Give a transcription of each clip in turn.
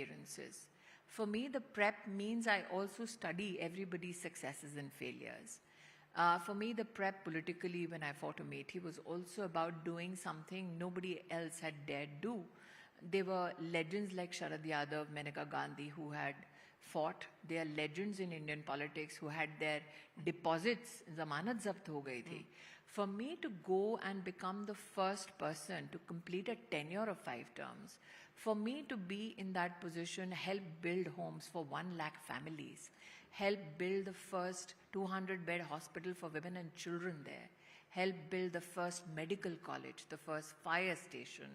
experiences. For me, the prep means I also study everybody's successes and failures. For me, the prep politically when I fought Amethi was also about doing something nobody else had dared do. There were legends like Sharad Yadav, Maneka Gandhi who had fought. They are legends in Indian politics who had their deposits, zamanat zabt ho gayi thi. For me to go and become the first person to complete a tenure of 5 terms, for me to be in that position, help build homes for 1 lakh families, help build the first 200-bed hospital for women and children there, help build the first medical college, the first fire station.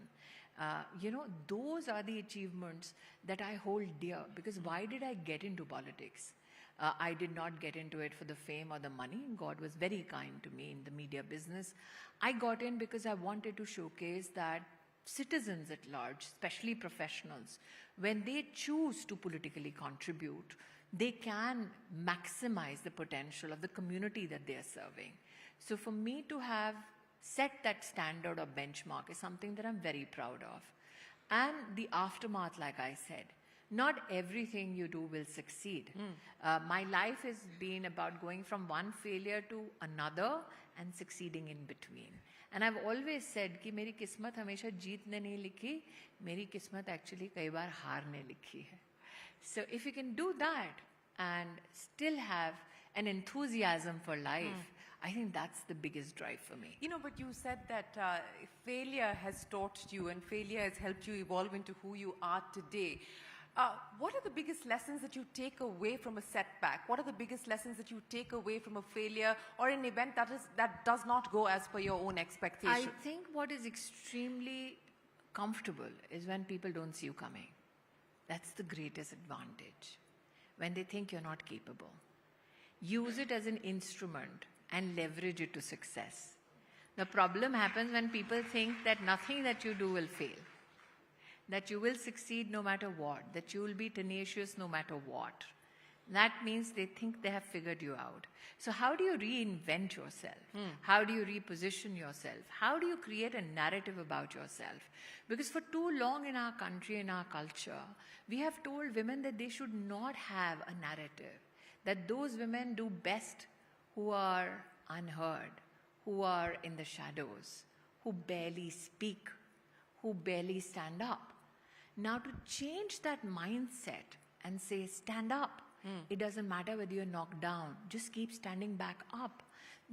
Those are the achievements that I hold dear. Because why did I get into politics? I did not get into it for the fame or the money. God was very kind to me in the media business. I got in because I wanted to showcase that citizens at large, especially professionals, when they choose to politically contribute, they can maximize the potential of the community that they are serving. So for me to have set that standard or benchmark is something that I'm very proud of. And the aftermath, like I said, not everything you do will succeed. My life has been about going from one failure to another and succeeding in between. And I've always said कि मेरी किस्मत हमेशा जीतने नहीं लिखी, मेरी किस्मत actually कई बार हारने लिखी है. So if you can do that and still have an enthusiasm for life, I think that's the biggest drive for me. But you said that failure has taught you and failure has helped you evolve into who you are today. What are the biggest lessons that you take away from a setback? What are the biggest lessons that you take away from a failure or an event that does not go as per your own expectations? I think what is extremely comfortable is when people don't see you coming. That's the greatest advantage. When they think you're not capable. Use it as an instrument and leverage it to success. The problem happens when people think that nothing that you do will fail. That you will succeed no matter what, that you will be tenacious no matter what. That means they think they have figured you out. So how do you reinvent yourself? How do you reposition yourself? How do you create a narrative about yourself? Because for too long in our country, in our culture, we have told women that they should not have a narrative. That those women do best who are unheard, who are in the shadows, who barely speak, who barely stand up. Now to change that mindset and say, stand up. It doesn't matter whether you're knocked down. Just keep standing back up.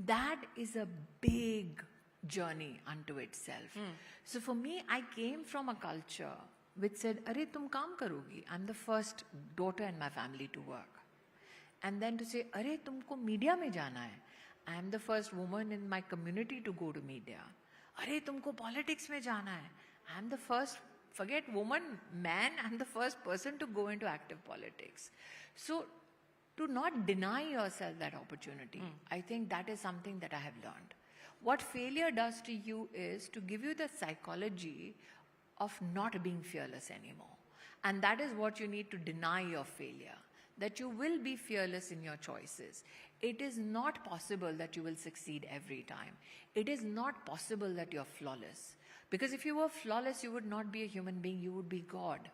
That is a big journey unto itself. So for me, I came from a culture which said, "Arey, tum kaam karogi." I'm the first daughter in my family to work. And then to say, "Arey, tumko media mein jana hai." I am the first woman in my community to go to media. "Arey, tumko politics mein jana hai." I am the first, forget woman, man, I'm the first person to go into active politics. So to not deny yourself that opportunity, I think that is something that I have learned. What failure does to you is to give you the psychology of not being fearless anymore. And that is what you need to deny your failure, that you will be fearless in your choices. It is not possible that you will succeed every time. It is not possible that you're flawless. Because if you were flawless, you would not be a human being, you would be God.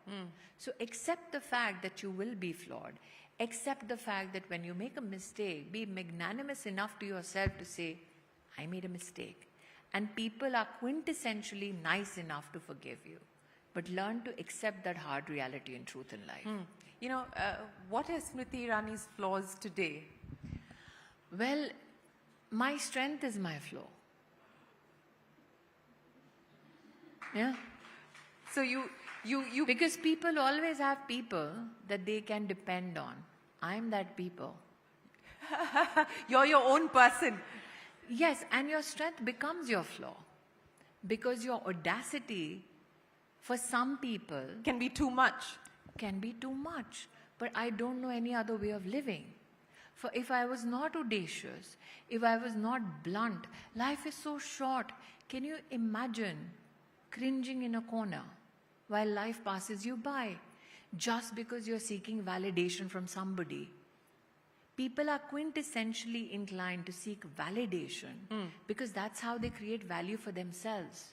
So accept the fact that you will be flawed. Accept the fact that when you make a mistake, be magnanimous enough to yourself to say, I made a mistake. And people are quintessentially nice enough to forgive you. But learn to accept that hard reality and truth in life. What is Smriti Irani's flaws today? Well, my strength is my flaw. Yeah. So you because people always have people that they can depend on. I'm that people. You're your own person. Yes, and your strength becomes your flaw. Because your audacity, for some people, can be too much. But I don't know any other way of living. For if I was not audacious, if I was not blunt, life is so short. Can you imagine cringing in a corner while life passes you by just because you're seeking validation from somebody? People are quintessentially inclined to seek validation because that's how they create value for themselves.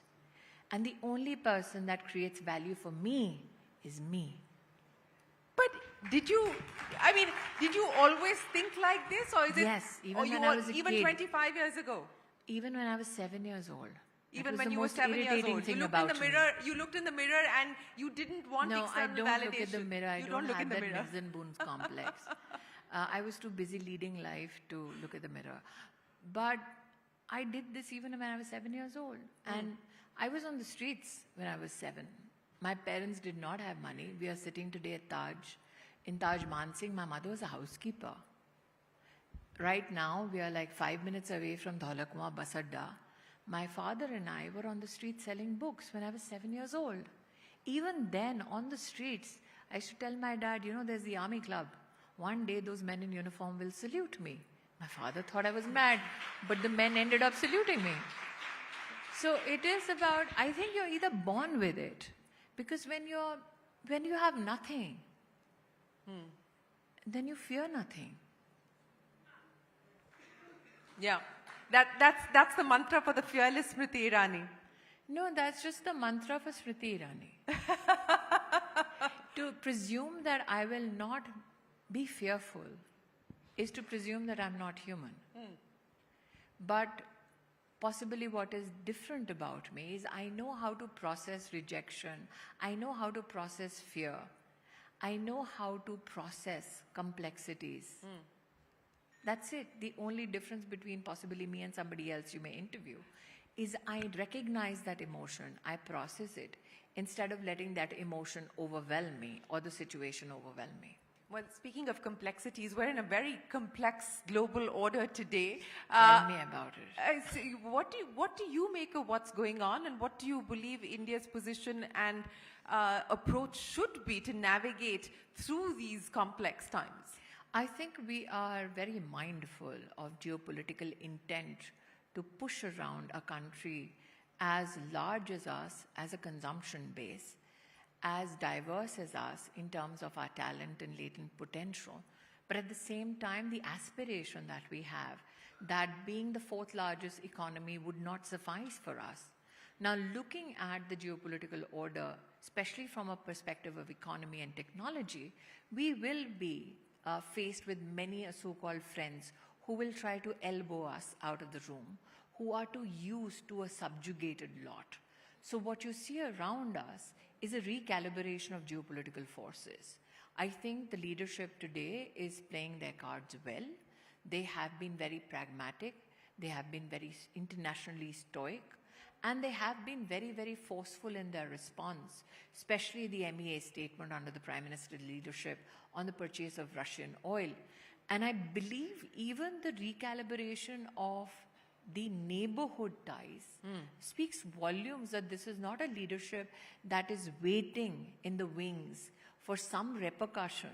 And the only person that creates value for me is me. Did you, I mean, did you always think like this, or is it? Yes, even or when you I was a even kid. 25 years ago? Even when I was 7 years old. Even was when the you were most 7 years irritating old, you thing looked in the about me. mirror. You looked in the mirror, and you didn't want No, I external don't validation. look at the mirror. I You don't look in have the that mirror. Nilsen Boons complex. I was too busy leading life to look at the mirror. But I did this even when I was 7 years old. And I was on the streets when I was 7. My parents did not have money. We are sitting today at Taj. In Taj Mansingh, my mother was a housekeeper. Right now, we are like 5 minutes away from Dholakwa Bus Adda. My father and I were on the street selling books when I was 7 years old. Even then, on the streets, I used to tell my dad, you know, there's the army club. One day, those men in uniform will salute me. My father thought I was mad, but the men ended up saluting me. So it is about, I think you're either born with it, because when you have nothing, then you fear nothing. Yeah, that's the mantra for the fearless Smriti Irani. No, that's just the mantra for Smriti Irani. To presume that I will not be fearful is to presume that I'm not human. But possibly what is different about me is I know how to process rejection. I know how to process fear. I know how to process complexities. That's it. The only difference between possibly me and somebody else you may interview is I recognize that emotion, I process it, instead of letting that emotion overwhelm me or the situation overwhelm me. Well, speaking of complexities, we're in a very complex global order today. Tell me about it. So what do you make of what's going on, and what do you believe India's position and approach should be to navigate through these complex times? I think we are very mindful of geopolitical intent to push around a country as large as us as a consumption base, as diverse as us in terms of our talent and latent potential, but at the same time the aspiration that we have that being the fourth largest economy would not suffice for us. Now, looking at the geopolitical order, especially from a perspective of economy and technology, we will be faced with many so-called friends who will try to elbow us out of the room, who are too used to a subjugated lot. So what you see around us is a recalibration of geopolitical forces. I think the leadership today is playing their cards well. They have been very pragmatic. They have been very internationally stoic. And they have been very, very forceful in their response, especially the MEA statement under the Prime Minister's leadership on the purchase of Russian oil. And I believe even the recalibration of the neighborhood ties speaks volumes that this is not a leadership that is waiting in the wings for some repercussion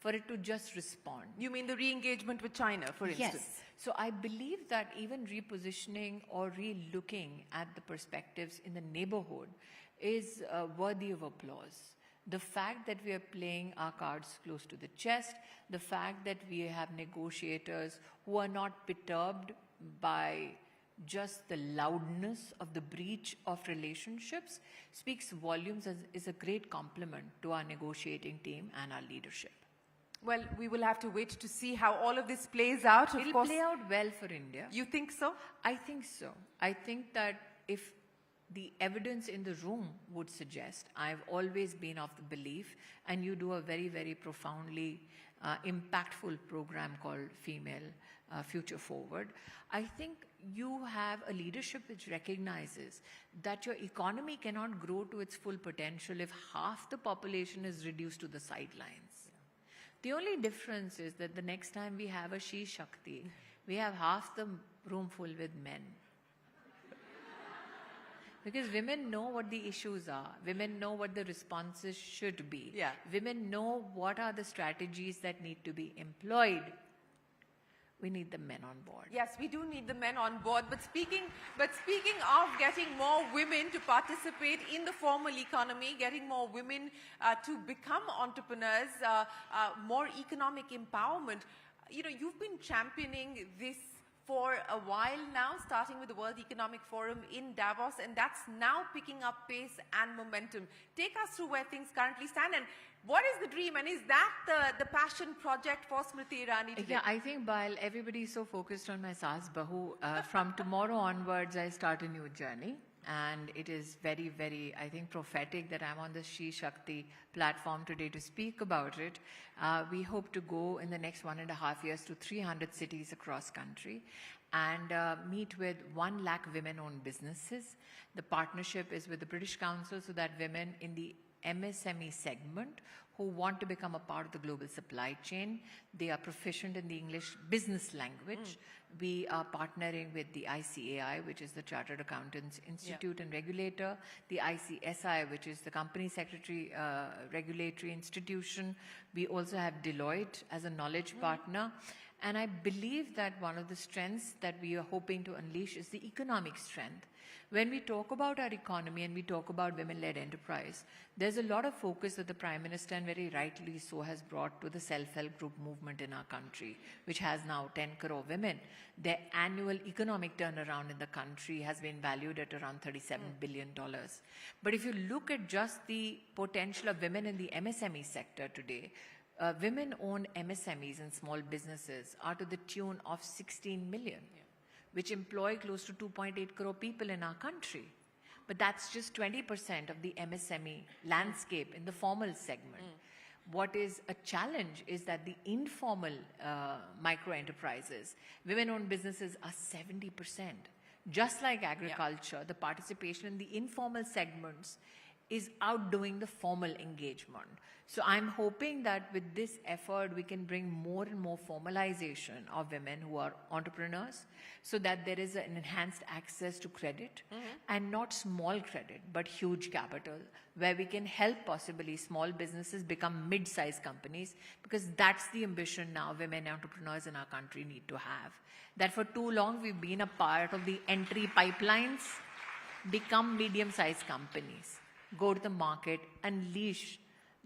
for it to just respond. You mean the re-engagement with China, for instance? Yes. So I believe that even repositioning or re-looking at the perspectives in the neighborhood is worthy of applause. The fact that we are playing our cards close to the chest, the fact that we have negotiators who are not perturbed by just the loudness of the breach of relationships speaks volumes and is a great compliment to our negotiating team and our leadership. Well, we will have to wait to see how all of this plays out. It'll play out well for India. You think so? I think so. I think that if the evidence in the room would suggest, I've always been of the belief, and you do a very, very profoundly impactful program called Female Future Forward. I think you have a leadership which recognizes that your economy cannot grow to its full potential if half the population is reduced to the sidelines. The only difference is that the next time we have a SheShakti, we have half the room full with men. Because women know what the issues are. Women know what the responses should be. Yeah. Women know what are the strategies that need to be employed. We need the men on board. Yes, we do need the men on board. But speaking of getting more women to participate in the formal economy, getting more women to become entrepreneurs, more economic empowerment, you know, you've been championing this for a while now, starting with the World Economic Forum in Davos, and that's now picking up pace and momentum. Take us through where things currently stand, and What is the dream, and is that the passion project for Smriti Irani today? Yeah, I think while everybody is so focused on my Saas Bahu, from tomorrow onwards, I start a new journey. And it is very, very, I think, prophetic that I'm on the SheShakti platform today to speak about it. We hope to go in the next 1.5 years to 300 cities across country and meet with 1 lakh women-owned businesses. The partnership is with the British Council so that women in the MSME segment who want to become a part of the global supply chain, they are proficient in the English business language. We are partnering with the ICAI, which is the Chartered Accountants Institute and Regulator, the ICSI, which is the Company Secretary Regulatory Institution. We also have Deloitte as a knowledge partner. And I believe that one of the strengths that we are hoping to unleash is the economic strength. When we talk about our economy and we talk about women-led enterprise, there's a lot of focus that the Prime Minister, and very rightly so, has brought to the self-help group movement in our country, which has now 10 crore women. Their annual economic turnaround in the country has been valued at around $37 billion. But if you look at just the potential of women in the MSME sector today, women-owned MSMEs and small businesses are to the tune of 16 million. Which employ close to 2.8 crore people in our country. But that's just 20% of the MSME landscape in the formal segment. What is a challenge is that the informal micro enterprises, women-owned businesses are 70%. Just like agriculture, the participation in the informal segments is outdoing the formal engagement. So I'm hoping that with this effort, we can bring more and more formalization of women who are entrepreneurs so that there is an enhanced access to credit and not small credit, but huge capital, where we can help possibly small businesses become mid-sized companies, because that's the ambition now women entrepreneurs in our country need to have. That for too long, we've been a part of the entry pipelines, become medium-sized companies. Go to the market, unleash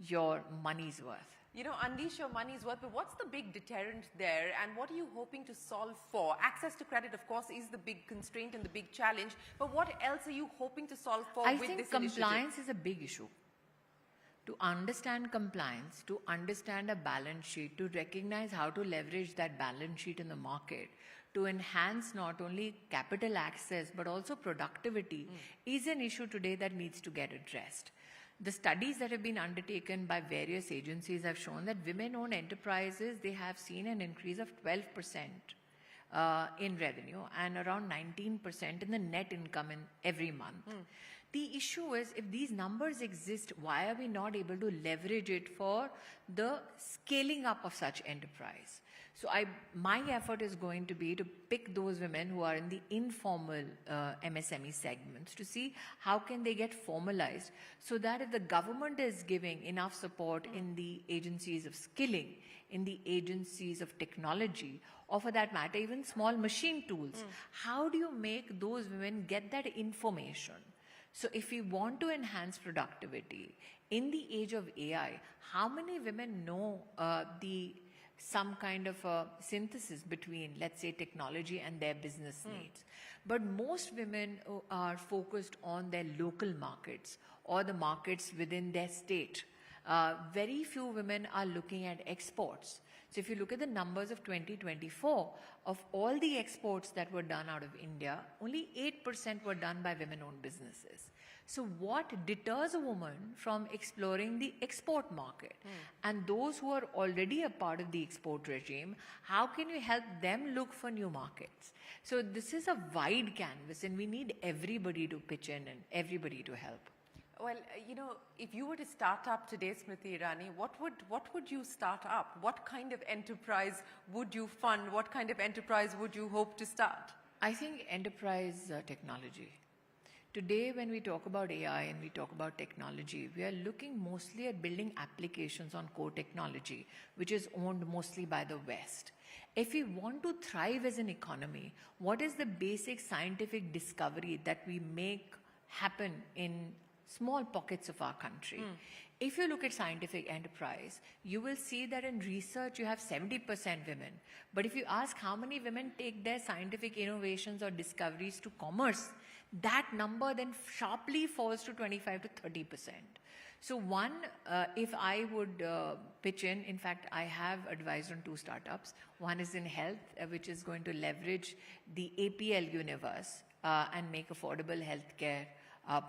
your money's worth. You know, unleash your money's worth, but what's the big deterrent there, and what are you hoping to solve for? Access to credit, of course, is the big constraint and the big challenge, but what else are you hoping to solve for with this initiative? I think compliance is a big issue. To understand compliance, to understand a balance sheet, to recognize how to leverage that balance sheet in the market, to enhance not only capital access but also productivity is an issue today that needs to get addressed. The studies that have been undertaken by various agencies have shown that women-owned enterprises, they have seen an increase of 12% in revenue and around 19% in the net income in every month. The issue is, if these numbers exist, why are we not able to leverage it for the scaling up of such enterprise? So my effort is going to be to pick those women who are in the informal MSME segments to see how can they get formalized, so that if the government is giving enough support in the agencies of skilling, in the agencies of technology, or for that matter, even small machine tools, how do you make those women get that information? So if we want to enhance productivity in the age of AI, how many women know some kind of a synthesis between, let's say, technology and their business needs? But most women are focused on their local markets or the markets within their state. Very few women are looking at exports. So if you look at the numbers of 2024, of all the exports that were done out of India, only 8% were done by women-owned businesses. So what deters a woman from exploring the export market? And those who are already a part of the export regime, how can you help them look for new markets? So this is a wide canvas, and we need everybody to pitch in and everybody to help. Well, you know, if you were to start up today, Smriti Irani, what would you start up? What kind of enterprise would you fund? What kind of enterprise would you hope to start? I think enterprise technology. Today, when we talk about AI and we talk about technology, we are looking mostly at building applications on core technology, which is owned mostly by the West. If we want to thrive as an economy, what is the basic scientific discovery that we make happen in small pockets of our country? If you look at scientific enterprise, you will see that in research you have 70% women. But if you ask how many women take their scientific innovations or discoveries to commerce, that number then sharply falls to 25 to 30%. So one, if I would pitch in fact, I have advised on 2 startups. One is in health, which is going to leverage the APL universe and make affordable healthcare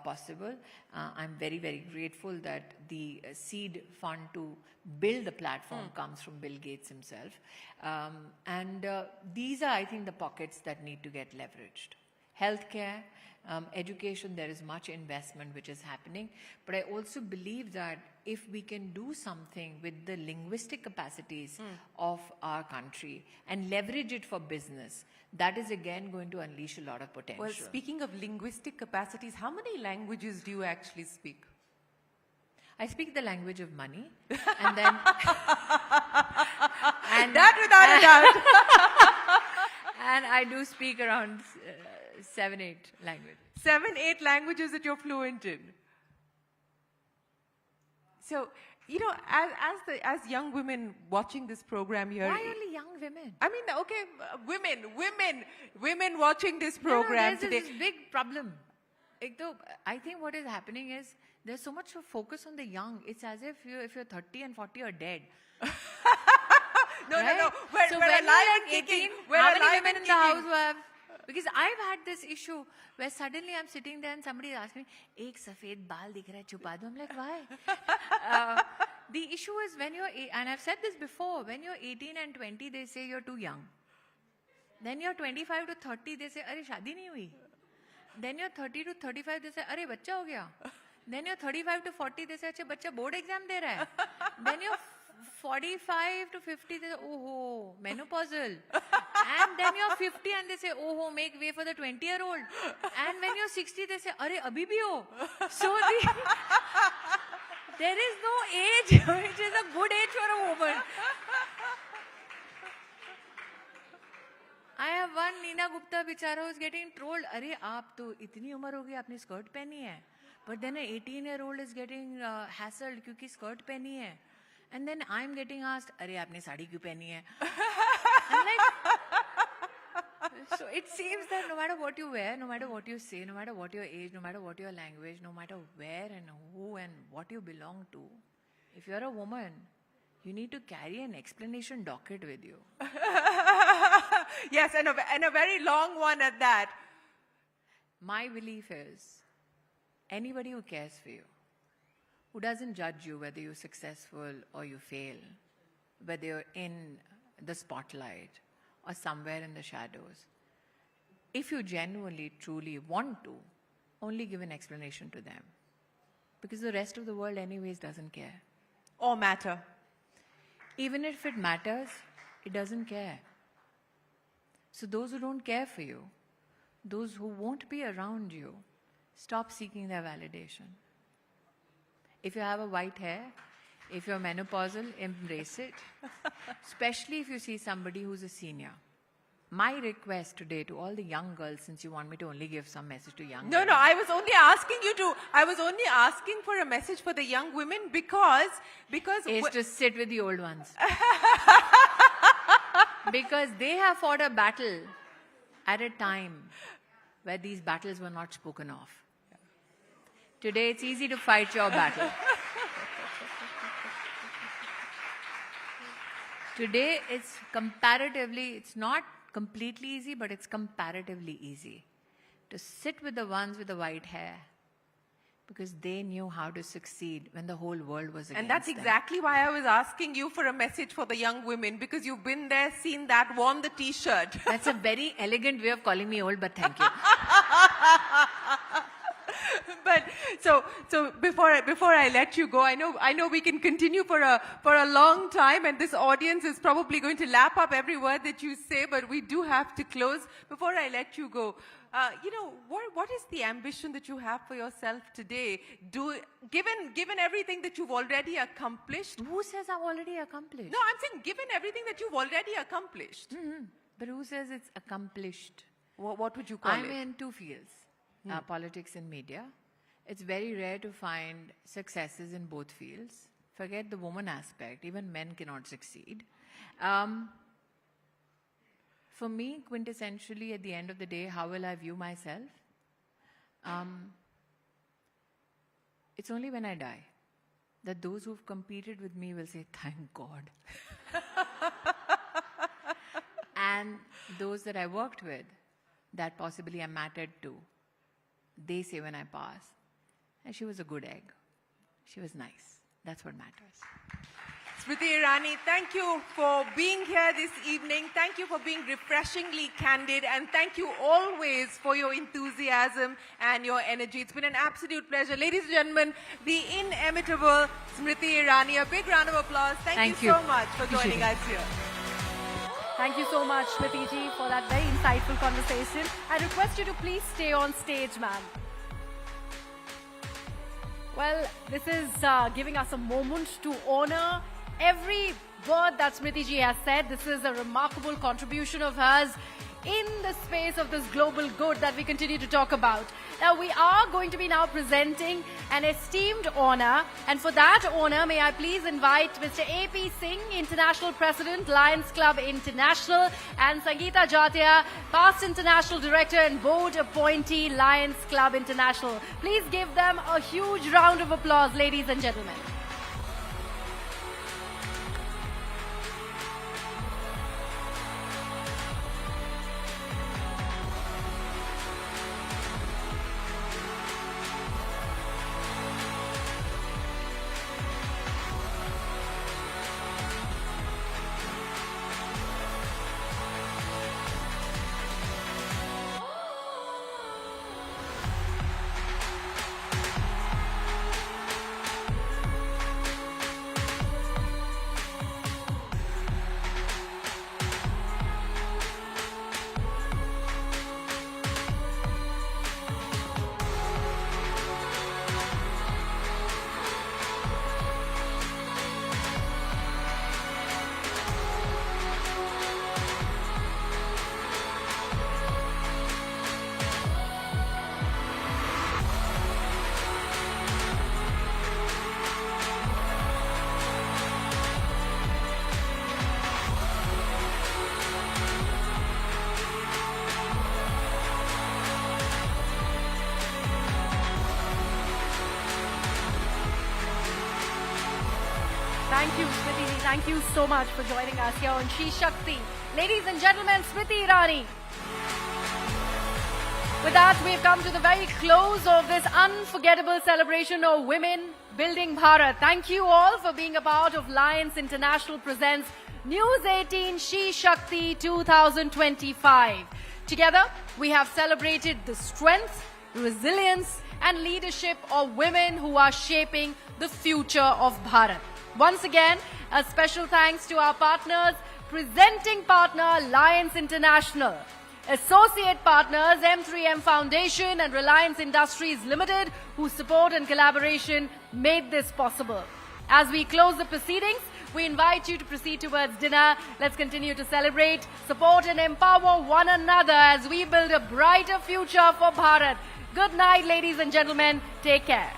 possible. I'm very, very grateful that the seed fund to build the platform comes from Bill Gates himself. These are, I think, the pockets that need to get leveraged. Healthcare, education, there is much investment which is happening. But I also believe that if we can do something with the linguistic capacities of our country and leverage it for business, that is again going to unleash a lot of potential. Well, speaking of linguistic capacities, how many languages do you actually speak? I speak the language of money, and then that without a doubt. And I do speak around 7-8 languages. 7-8 languages that you're fluent in. So, you know, as young women watching this program here. Why only young women? I mean, okay, women watching this program there's today. This big problem. I think what is happening is there's so much focus on the young. It's as if if you're 30 and 40, you're dead. No. So when you're 18, how many women in the house who have? Because I've had this issue where suddenly I'm sitting there and somebody is asking me, "Ek safed baal dikh raha hai, chupa do." I'm like, why? The issue is when you're, and I've said this before, when you're 18 and 20, they say you're too young. Then you're 25 to 30, they say, "Arey, shadi nahi hui." Then you're 30 to 35, they say, "Arey, bachcha ho gaya." Then you're 35 to 40, they say, "Acha, bachcha board exam de raha hai." Then you're 45 to 50, they say, "Oh, menopausal." And then you're 50 and they say, "Oh, make way for the 20-year-old." And when you're 60, they say, "Arey, abhi bhi ho." So there is no age which is a good age for a woman. I have one Neena Gupta bichara who's getting trolled. "Arey, aap to itni umar ho gayi, aapne skirt pehni hai." But then an 18-year-old is getting hassled kyunki skirt pehni hai. And then I'm getting asked, "Arey, aapne sari kyun pehni hai?" I'm like, so it seems that no matter what you wear, no matter what you say, no matter what your age, no matter what your language, no matter where and who and what you belong to, if you're a woman, you need to carry an explanation docket with you. Yes, and a very long one at that. My belief is, anybody who cares for you, who doesn't judge you whether you're successful or you fail, whether you're in the spotlight or somewhere in the shadows, if you genuinely, truly want to, only give an explanation to them. Because the rest of the world anyways doesn't care. Or matter. Even if it matters, it doesn't care. So those who don't care for you, those who won't be around you, stop seeking their validation. If you have a white hair, if you're menopausal, embrace it. Especially if you see somebody who's a senior. My request today to all the young girls, since you want me to only give some message to young girls. No, I was only asking for a message for the young women because is to sit with the old ones. Because they have fought a battle at a time where these battles were not spoken of. Today it's easy to fight your battle. Today it's not completely easy, but it's comparatively easy to sit with the ones with the white hair because they knew how to succeed when the whole world was against them. And that's exactly why I was asking you for a message for the young women, because you've been there, seen that, worn the t-shirt. That's a very elegant way of calling me old, but thank you. But so before I let you go, I know we can continue for a long time, and this audience is probably going to lap up every word that you say, but we do have to close. Before I let you go, what is the ambition that you have for yourself today? Given everything that you've already accomplished. Who says I've already accomplished? No, I'm saying given everything that you've already accomplished. Mm-hmm. But who says it's accomplished? What would you call it? I'm in 2 fields. Politics and media. It's very rare to find successes in both fields. Forget the woman aspect. Even men cannot succeed. For me, quintessentially, at the end of the day, how will I view myself? It's only when I die. that those who've competed with me will say, thank God. And those that I worked with, that possibly I mattered to, they say when I pass, and she was a good egg. She was nice. That's what matters. Smriti Irani, thank you for being here this evening. Thank you for being refreshingly candid. And thank you always for your enthusiasm and your energy. It's been an absolute pleasure. Ladies and gentlemen, the inimitable Smriti Irani. A big round of applause. Thank you so much for joining us here. Thank you so much, Smriti ji, for that very insightful conversation. I request you to please stay on stage, ma'am. Well, this is giving us a moment to honor every word that Smriti ji has said. This is a remarkable contribution of hers in the space of this global good that we continue to talk about. Now, we are going to be now presenting an esteemed honor, and for that honor, may I please invite Mr. A.P. Singh, International President, Lions Club International, and Sangeeta Jatia, Past International Director and Board Appointee, Lions Club International. Please give them a huge round of applause, ladies and gentlemen. Thank you, Smriti ji. Thank you so much for joining us here on SheShakti. Ladies and gentlemen, Smriti Irani. With that, we've come to the very close of this unforgettable celebration of women building Bharat. Thank you all for being a part of Lions International Presents News18 SheShakti 2025. Together, we have celebrated the strength, resilience, and leadership of women who are shaping the future of Bharat. Once again, a special thanks to our partners, presenting partner Lions International, associate partners M3M Foundation and Reliance Industries Limited, whose support and collaboration made this possible. As we close the proceedings, we invite you to proceed towards dinner. Let's continue to celebrate, support and empower one another as we build a brighter future for Bharat. Good night, ladies and gentlemen. Take care.